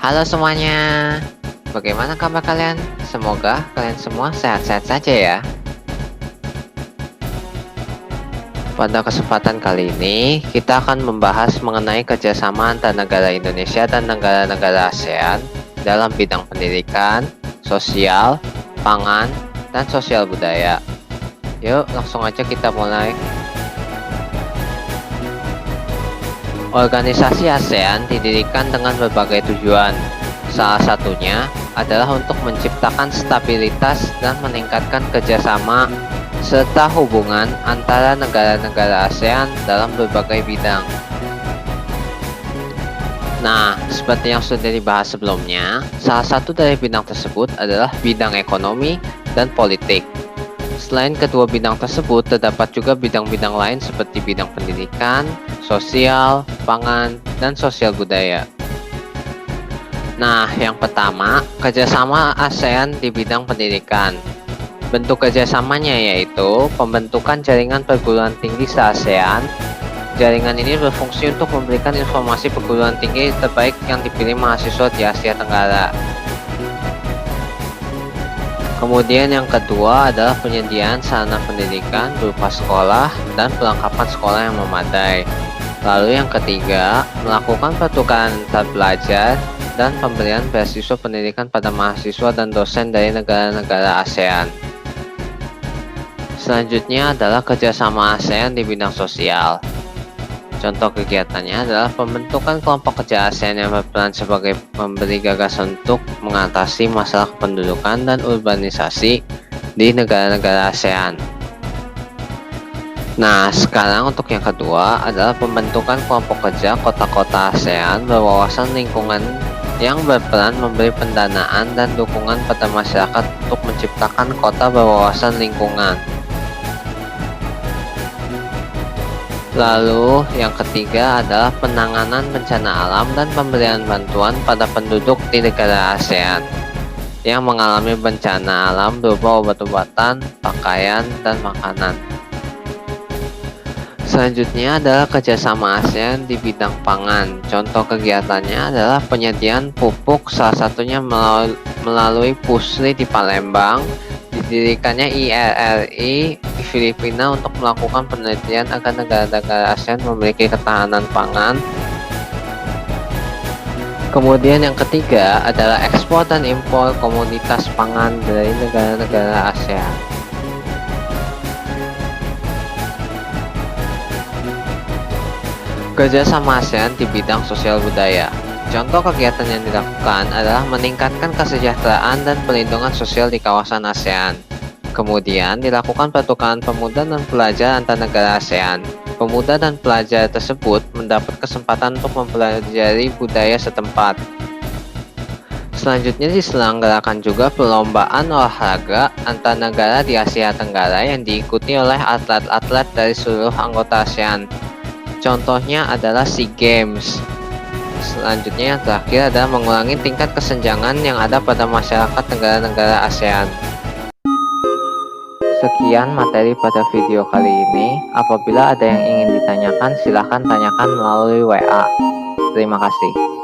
Halo semuanya, bagaimana kabar kalian? Semoga kalian semua sehat-sehat saja ya. Pada kesempatan kali ini, kita akan membahas mengenai kerjasama antara negara Indonesia dan negara-negara ASEAN dalam bidang pendidikan, sosial, pangan, dan sosial budaya. Yuk, langsung aja kita mulai. Organisasi ASEAN didirikan dengan berbagai tujuan. Salah satunya adalah untuk menciptakan stabilitas dan meningkatkan kerjasama serta hubungan antara negara-negara ASEAN dalam berbagai bidang. Nah, seperti yang sudah dibahas sebelumnya, salah satu dari bidang tersebut adalah bidang ekonomi dan politik. Selain kedua bidang tersebut, terdapat juga bidang-bidang lain seperti bidang pendidikan, sosial, pangan, dan sosial budaya. Nah, yang pertama, kerjasama ASEAN di bidang pendidikan. Bentuk kerjasamanya yaitu pembentukan jaringan perguruan tinggi se-ASEAN. Jaringan ini berfungsi untuk memberikan informasi perguruan tinggi terbaik yang dipilih mahasiswa di Asia Tenggara. Kemudian yang kedua adalah penyediaan sarana pendidikan berupa sekolah dan perlengkapan sekolah yang memadai. Lalu yang ketiga, melakukan pertukaran antar pelajar dan pemberian beasiswa pendidikan pada mahasiswa dan dosen dari negara-negara ASEAN. Selanjutnya adalah kerjasama ASEAN di bidang sosial. Contoh kegiatannya adalah pembentukan kelompok kerja ASEAN yang berperan sebagai pemberi gagasan untuk mengatasi masalah kependudukan dan urbanisasi di negara-negara ASEAN. Nah, sekarang untuk yang kedua adalah pembentukan kelompok kerja kota-kota ASEAN berwawasan lingkungan yang berperan memberi pendanaan dan dukungan pada masyarakat untuk menciptakan kota berwawasan lingkungan. Lalu yang ketiga adalah penanganan bencana alam dan pemberian bantuan pada penduduk di negara ASEAN yang mengalami bencana alam berupa obat-obatan, pakaian, dan makanan. Selanjutnya adalah kerjasama ASEAN di bidang pangan. Contoh kegiatannya adalah penyediaan pupuk, salah satunya melalui PUSLI di Palembang. Didirikannya IRRI di Filipina untuk melakukan penelitian agar negara-negara ASEAN memiliki ketahanan pangan. Kemudian yang ketiga adalah ekspor dan impor komoditas pangan dari negara-negara ASEAN. Kerjasama ASEAN di bidang sosial budaya. Contoh kegiatan yang dilakukan adalah meningkatkan kesejahteraan dan perlindungan sosial di kawasan ASEAN. Kemudian dilakukan pertukaran pemuda dan pelajar antar negara ASEAN. Pemuda dan pelajar tersebut mendapat kesempatan untuk mempelajari budaya setempat. Selanjutnya diselenggarakan juga perlombaan olahraga antar negara di Asia Tenggara yang diikuti oleh atlet-atlet dari seluruh anggota ASEAN. Contohnya adalah SEA Games. Selanjutnya yang terakhir adalah mengurangi tingkat kesenjangan yang ada pada masyarakat negara-negara ASEAN. Sekian materi pada video kali ini. Apabila ada yang ingin ditanyakan, silahkan tanyakan melalui WA. Terima kasih.